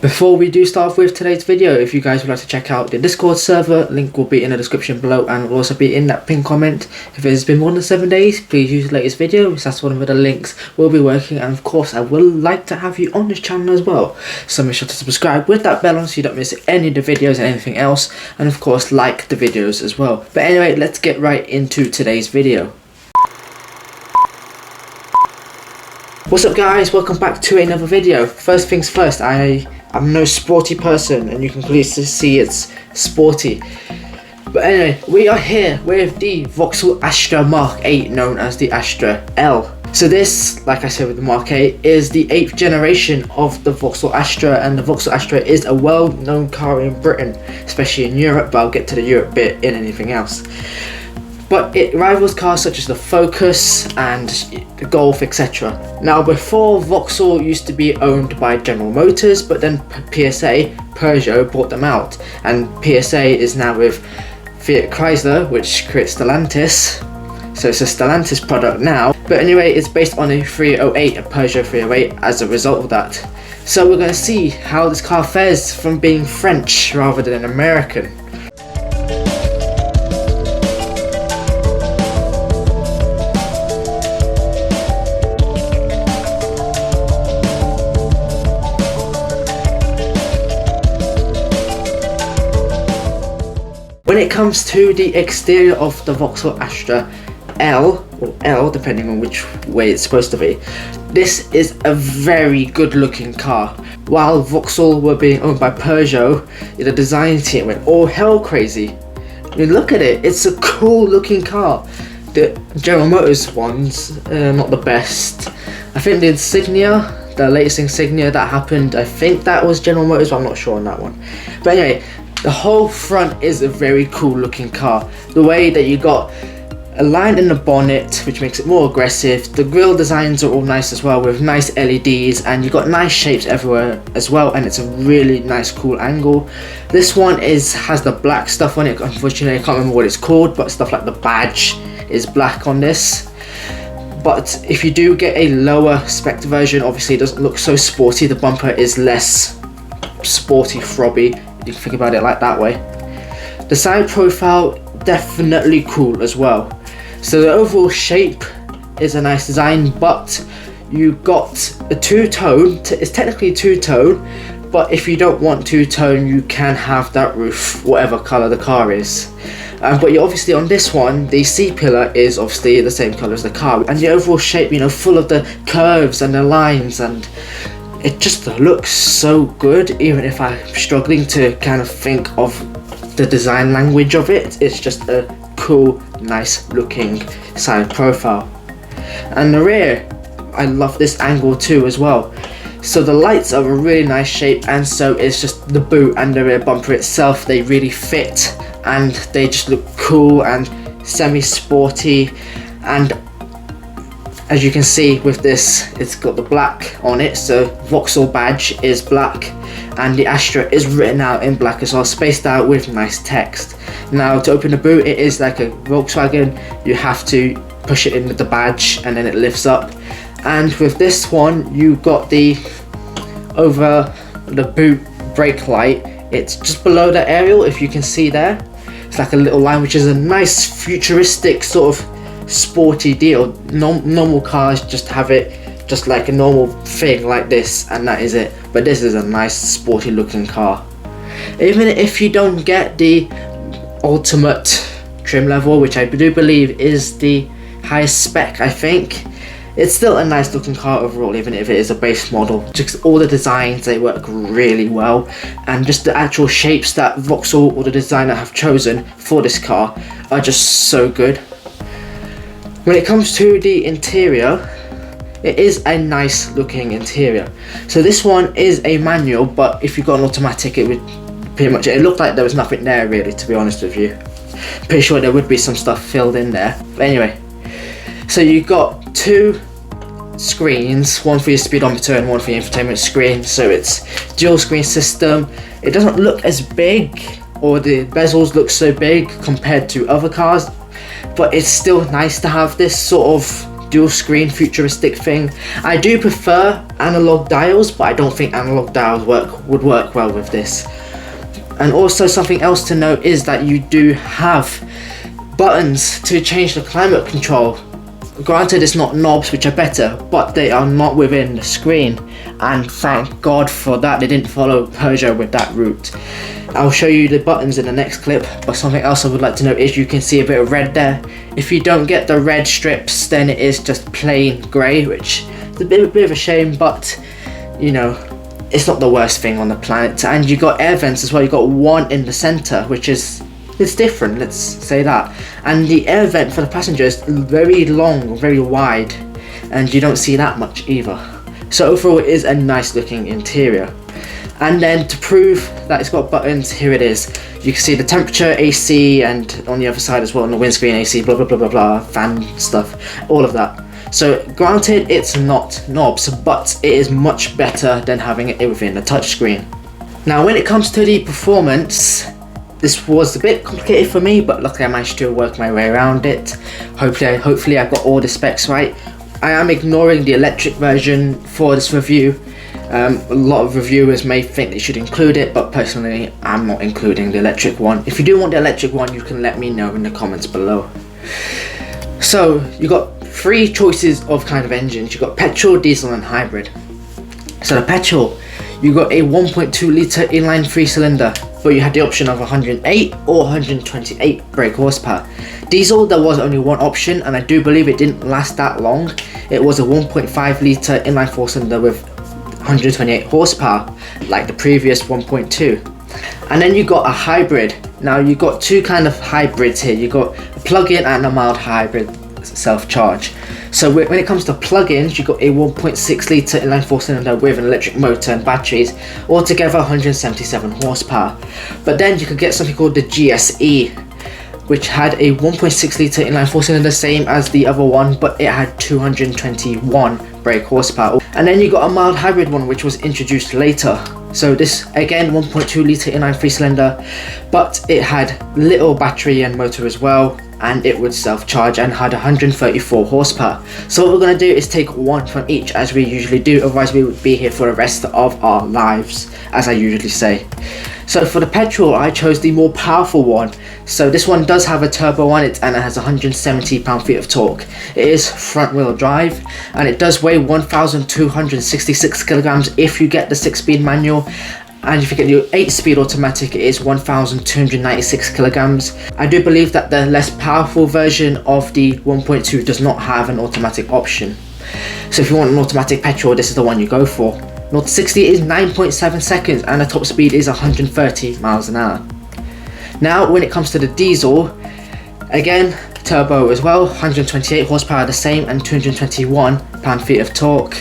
Before we do start off with today's video, if you guys would like to check out the Discord server, link will be in the description below and will also be in that pinned comment. If it has been more than 7 days, please use the latest video, because that's one of the links will be working, and of course I will like to have you on this channel as well. So make sure to subscribe with that bell on so you don't miss any of the videos and anything else, and of course like the videos as well. But anyway, let's get right into today's video. What's up guys, welcome back to another video. First things first, I'm no sporty person and you can clearly see it's sporty. But anyway, we are here with the Vauxhall Astra Mark 8, known as the Astra L. So this, like I said with the Mark 8, is the 8th generation of the Vauxhall Astra, and the Vauxhall Astra is a well-known car in Britain, especially in Europe, but I'll get to the Europe bit in anything else. But it rivals cars such as the Focus and the Golf, etc. Now, before, Vauxhall used to be owned by General Motors, but then PSA, Peugeot, bought them out, and PSA is now with Fiat Chrysler, which creates Stellantis. So it's a Stellantis product now. But anyway, it's based on a 308, a Peugeot 308, as a result of that. So we're going to see how this car fares from being French rather than American. When it comes to the exterior of the Vauxhall Astra L, or L depending on which way it's supposed to be, this is a very good looking car. While Vauxhall were being owned by Peugeot, the design team went all hell crazy. I mean, look at it, it's a cool looking car. The General Motors ones, not the best. I think the Insignia, the latest Insignia that happened, I think that was General Motors, but I'm not sure on that one. But anyway, the whole front is a very cool looking car. The way that you got a line in the bonnet, which makes it more aggressive. The grille designs are all nice as well, with nice LEDs, and you got nice shapes everywhere as well, and it's a really nice cool angle. This one has the black stuff on it. Unfortunately I can't remember what it's called, but stuff like the badge is black on this. But if you do get a lower spec version, obviously it doesn't look so sporty. The bumper is less sporty, throbby. You can think about it like that way. The side profile, definitely cool as well. So the overall shape is a nice design, but you got a two-tone. It's technically two-tone, but if you don't want two-tone, you can have that roof, whatever colour the car is. But you obviously on this one, the C-pillar is obviously the same colour as the car, and the overall shape, you know, full of the curves and the lines, and it just looks so good. Even if I'm struggling to kind of think of the design language of it, it's just a cool, nice looking side profile. And the rear, I love this angle too as well. So the lights are a really nice shape, and so it's just the boot and the rear bumper itself. They really fit and they just look cool and semi-sporty. And as you can see with this, it's got the black on it, so Vauxhall badge is black, and the Astra is written out in black as well, spaced out with nice text. Now to open the boot, it is like a Volkswagen. You have to push it in with the badge and then it lifts up. And with this one, you got the over the boot brake light. It's just below the aerial, if you can see there. It's like a little line, which is a nice futuristic sort of sporty deal. Normal cars just have it just like a normal thing like this, and that is it. But this is a nice sporty looking car. Even if you don't get the ultimate trim level, which I do believe is the highest spec, I think, it's still a nice looking car overall, even if it is a base model. Just all the designs, they work really well, and just the actual shapes that Vauxhall or the designer have chosen for this car are just so good. When it comes to the interior, it is a nice looking interior. So this one is a manual, but if you got an automatic, it would pretty much, it looked like there was nothing there really, to be honest with you. Pretty sure there would be some stuff filled in there. But anyway, so you got two screens, one for your speedometer and one for your infotainment screen. So it's dual screen system. It doesn't look as big, or the bezels look so big compared to other cars, but it's still nice to have this sort of dual screen futuristic thing. I do prefer analog dials, but I don't think analog dials would work well with this. And also something else to note is that you do have buttons to change the climate control. Granted, it's not knobs, which are better, but they are not within the screen, and thank God for that. They didn't follow Peugeot with that route. I'll show you the buttons in the next clip, but something else I would like to note is you can see a bit of red there. If you don't get the red strips, then it is just plain grey, which is a bit of a shame, but you know, it's not the worst thing on the planet. And you got air vents as well. You got one in the center, which is, it's different, let's say that. And the air vent for the passenger is very long, very wide, and you don't see that much either. So overall, it is a nice looking interior. And then to prove that it's got buttons, here it is. You can see the temperature, AC, and on the other side as well, on the windscreen, AC, blah blah blah blah blah, fan stuff, all of that. So granted, it's not knobs, but it is much better than having it within the touchscreen. Now when it comes to the performance, this was a bit complicated for me, but luckily I managed to work my way around it. Hopefully I got all the specs right. I am ignoring the electric version for this review. A lot of reviewers may think they should include it, but personally I'm not including the electric one. If you do want the electric one, you can let me know in the comments below. So you got three choices of kind of engines. You got petrol, diesel and hybrid. So the petrol, you got a 1.2 litre inline 3-cylinder, but you had the option of 108 or 128 brake horsepower. Diesel, there was only one option, and I do believe it didn't last that long. It was a 1.5 litre inline 4-cylinder with 128 horsepower, like the previous 1.2. And then you got a hybrid. Now you got two kind of hybrids here. You got a plug-in and a mild hybrid self-charge. So when it comes to plug-ins, you got a 1.6 litre inline 4-cylinder with an electric motor and batteries, altogether 177 horsepower. But then you could get something called the GSE, which had a 1.6 litre inline 4-cylinder, same as the other one, but it had 221 brake horsepower. And then you got a mild hybrid one, which was introduced later. So this, again, 1.2 litre inline 3-cylinder, but it had little battery and motor as well, and it would self-charge and had 134 horsepower. So what we're going to do is take one from each, as we usually do, otherwise we would be here for the rest of our lives, as I usually say. So for the petrol, I chose the more powerful one. So this one does have a turbo on it, and it has 170 pound-feet of torque. It is front-wheel drive, and it does weigh 1,266 kilograms if you get the 6-speed manual. And if you get your 8-speed automatic, it is 1,296 kilograms. I do believe that the less powerful version of the 1.2 does not have an automatic option. So if you want an automatic petrol, this is the one you go for. 0 to 60 is 9.7 seconds, and the top speed is 130 miles an hour. Now when it comes to the diesel, again turbo as well, 128 horsepower the same, and 221 pound-feet of torque.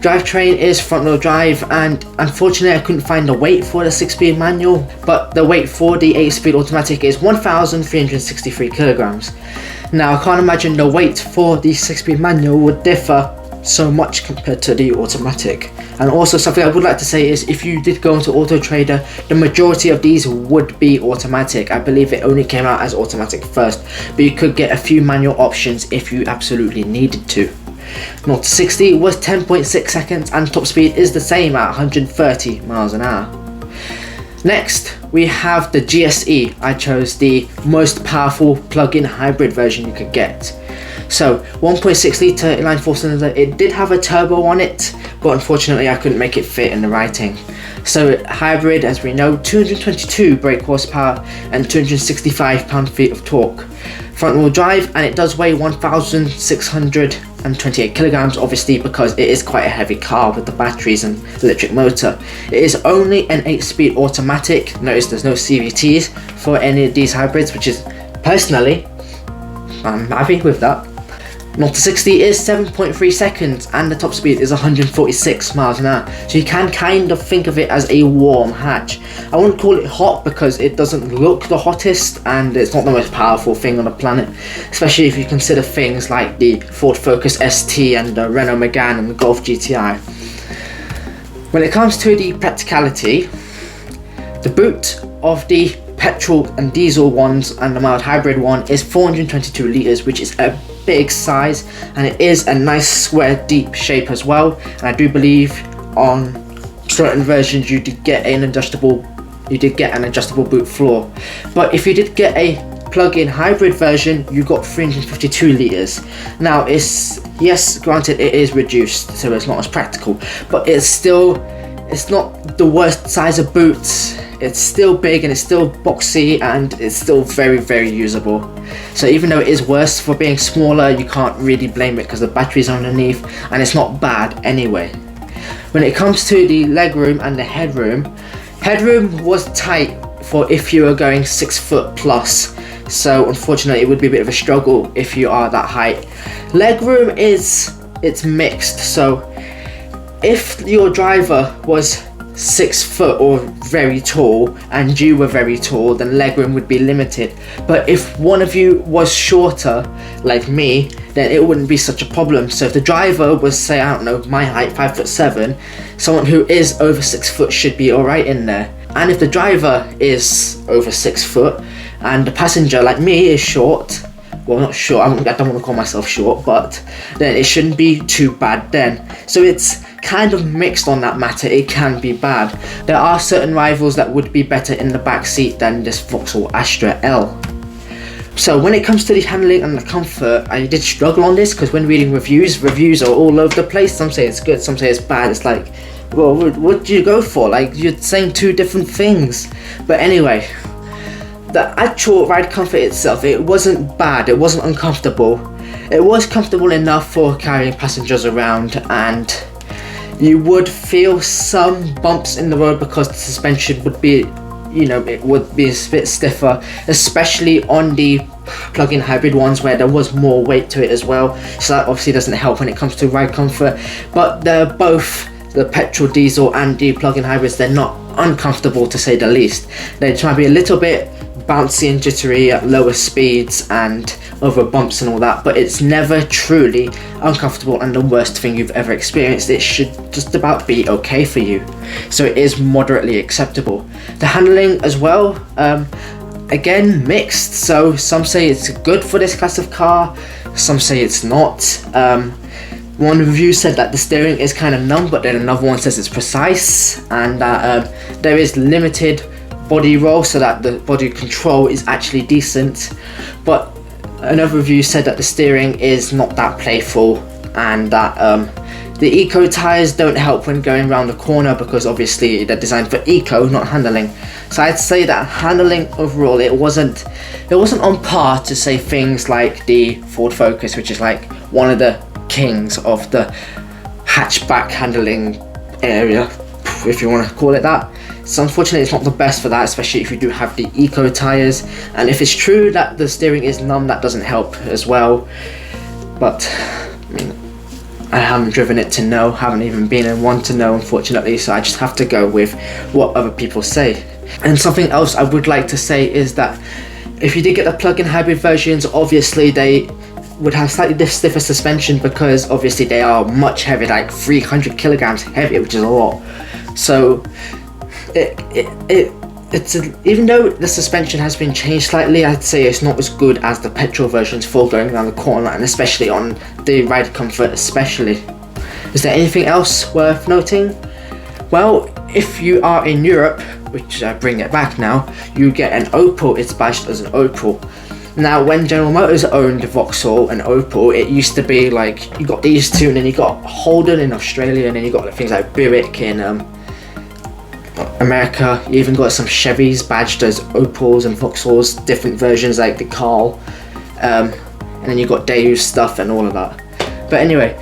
Drivetrain is front-wheel drive, and unfortunately I couldn't find the weight for the 6-speed manual, but the weight for the 8-speed automatic is 1,363 kilograms. Now I can't imagine the weight for the 6-speed manual would differ so much compared to the automatic. And also something I would like to say is, if you did go into Auto Trader, the majority of these would be automatic. I believe it only came out as automatic first, but you could get a few manual options if you absolutely needed to. 0 to 60 was 10.6 seconds, and top speed is the same at 130 miles an hour. Next we have the GSE. I chose the most powerful plug-in hybrid version you could get. So 1.6 litre inline 4-cylinder, it did have a turbo on it, but unfortunately I couldn't make it fit in the writing. So hybrid, as we know, 222 brake horsepower and 265 pound-feet of torque. Front wheel drive, and it does weigh 1,628 kilograms, obviously because it is quite a heavy car with the batteries and electric motor. It is only an 8-speed automatic. Notice there's no CVTs for any of these hybrids, which is, personally, I'm happy with that. 0 to 60 is 7.3 seconds, and the top speed is 146 miles an hour. So you can kind of think of it as a warm hatch. I wouldn't call it hot because it doesn't look the hottest, and it's not the most powerful thing on the planet, especially if you consider things like the Ford Focus ST and the Renault Megane and the Golf GTI. When it comes to the practicality, the boot of the petrol and diesel ones and the mild hybrid one is 422 litres, which is a big size, and it is a nice square deep shape as well. And I do believe on certain versions you did get an adjustable boot floor. But if you did get a plug-in hybrid version, you got 352 litres. Now yes, granted it is reduced, so it's not as practical, but it's not the worst size of boots. It's still big and it's still boxy and it's still very, very usable. So even though it is worse for being smaller, you can't really blame it because the battery's underneath and it's not bad anyway. When it comes to the legroom and the headroom was tight for if you were going 6 foot plus. So unfortunately it would be a bit of a struggle if you are that height. Legroom it's mixed, so if your driver was 6 foot or very tall and you were very tall, then legroom would be limited. But if one of you was shorter like me, then it wouldn't be such a problem. So if the driver was, say, I don't know, my height, 5'7", someone who is over 6 foot should be alright in there. And if the driver is over 6 foot and the passenger like me is short, well, not short, I don't want to call myself short, but then it shouldn't be too bad then. So it's kind of mixed on that matter. It can be bad. There are certain rivals that would be better in the back seat than this Vauxhall Astra L. So when it comes to the handling and the comfort, I did struggle on this because when reading reviews are all over the place. Some say it's good, some say it's bad. It's like, well, what do you go for? Like, you're saying two different things. But anyway, the actual ride comfort itself, it wasn't bad, it wasn't uncomfortable. It was comfortable enough for carrying passengers around, and you would feel some bumps in the road because the suspension would be, it would be a bit stiffer, especially on the plug-in hybrid ones where there was more weight to it as well. So that obviously doesn't help when it comes to ride comfort. But they're both, the petrol, diesel and the plug-in hybrids, they're not uncomfortable to say the least. They try to be a little bit bouncy and jittery at lower speeds and over bumps and all that, but it's never truly uncomfortable and the worst thing you've ever experienced. It should just about be okay for you, so it is moderately acceptable. The handling as well, again, mixed. So some say it's good for this class of car, some say it's not. One review said that the steering is kind of numb, but then another one says it's precise, and that there is limited body roll, so that the body control is actually decent. But another review said that the steering is not that playful, and that the eco tires don't help when going around the corner because obviously they're designed for eco, not handling. So I'd say that handling overall, it wasn't on par to say things like the Ford Focus, which is like one of the kings of the hatchback handling area, if you want to call it that. So unfortunately it's not the best for that, especially if you do have the eco tires. And if it's true that the steering is numb, that doesn't help as well. But I mean, I haven't driven it to know, haven't even been in one to know, unfortunately, so I just have to go with what other people say. And something else I would like to say is that if you did get the plug-in hybrid versions, obviously they would have slightly stiffer suspension because obviously they are much heavier, like 300 kilograms heavier, which is a lot. So even though the suspension has been changed slightly, I'd say it's not as good as the petrol versions for going around the corner, and especially on the ride comfort especially. Is there anything else worth noting? Well, if you are in Europe, which I bring it back now, you get an Opel. It's badged as an Opel. Now, when General Motors owned Vauxhall and Opel, it used to be like you got these two, and then you got Holden in Australia, and then you got things like Buick in America. You even got some Chevys badged as Opels and Vauxhalls, different versions like the Carl, and then you got Daewoo stuff and all of that. But anyway,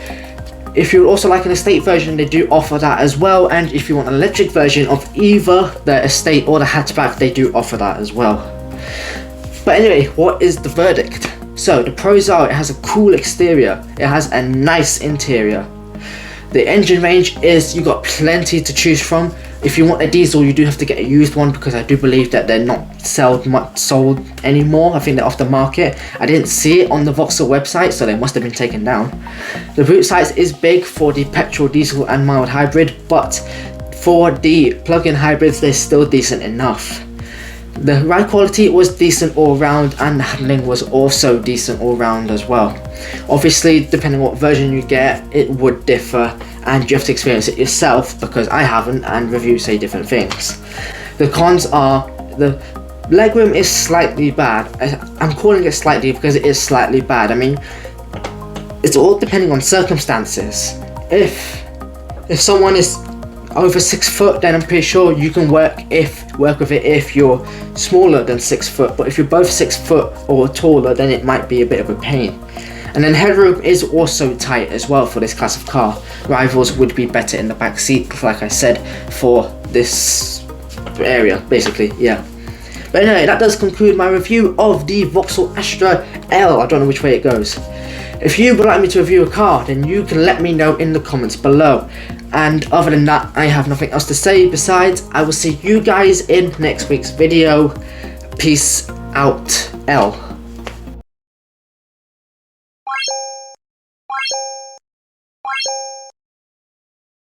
if you're also like an estate version, they do offer that as well. And if you want an electric version of either the estate or the hatchback, they do offer that as well. But anyway, what is the verdict? So the pros are, it has a cool exterior, it has a nice interior. The engine range is, you got plenty to choose from. If you want a diesel, you do have to get a used one because I do believe that they're not sold anymore. I think they're off the market. I didn't see it on the Vauxhall website, so they must have been taken down. The boot size is big for the petrol, diesel and mild hybrid, but for the plug-in hybrids, they're still decent enough. The ride quality was decent all round, and the handling was also decent all round as well. Obviously, depending on what version you get, it would differ, and you have to experience it yourself, because I haven't, and reviews say different things. The cons are the legroom is slightly bad. I'm calling it slightly because it is slightly bad. I mean, it's all depending on circumstances. If someone is over 6 foot, then I'm pretty sure you can work with it if you're smaller than 6 foot. But if you're both 6 foot or taller, then it might be a bit of a pain. And then headroom is also tight as well for this class of car. Rivals would be better in the back seat, like I said, for this area, basically, yeah. But anyway, that does conclude my review of the Vauxhall Astra L. I don't know which way it goes. If you would like me to review a car, then you can let me know in the comments below. And other than that, I have nothing else to say. Besides, I will see you guys in next week's video. Peace out, L.